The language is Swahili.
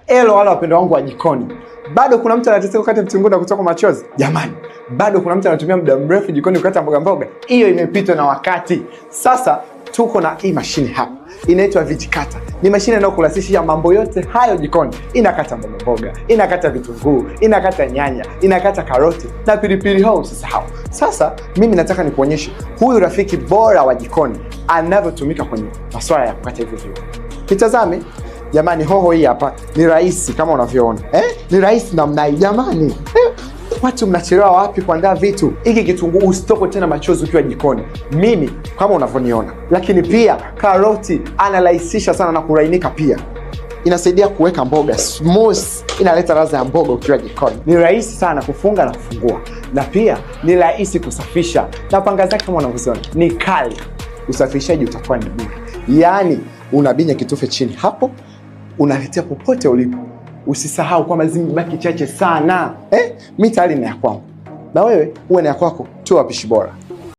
Wale wapendwa wangu wa jikoni, bado kuna mtu anateseka kukata vitunguu na kutoka machozi? Jamani, bado kuna mtu anatumia muda mrefu jikoni kukata mboga? Hiyo imepitwa na wakati. Sasa tuko na hii mashine hapa, inaitwa Vijikata. Ni mashine inayokurahisishia mambo yote hayo jikoni. Inakata mboga, inakata vitunguu, inakata nyanya, inakata karoti na pilipili hoho usisahau. Sasa mimi nataka nikuonyeshe huyu rafiki bora wa jikoni anavyotumika kwenye masuala ya kukata hivyo viungo. Kitazame jamani, hoho hii hapa ni rahisi kama unavyoona. Ni rahisi namna hii jamani. Watu mnachelewa wapi kuandaa vitu? Hiki kitunguu usitoko tena machozi ukiwa jikoni. Mimi kama unavyoniona. Lakini pia karoti anarahisisha sana na kulainika pia. Inasaidia kuweka mboga smooth, inaleta ladha ya mboga ukiwa jikoni. Ni rahisi sana kufunga na kufungua. Na pia ni rahisi kusafisha. Na panga zake kama unavyoziona ni kali. Usafishaji utakuwa ni bure. Yaani unabinya kitufe chini hapo, unaletea popote ulipo. Usisahau kwamba zimebaki chache sana. Mimi tayari na ya kwangu. Na wewe uwe na ya kwako. Tu wapishi bora.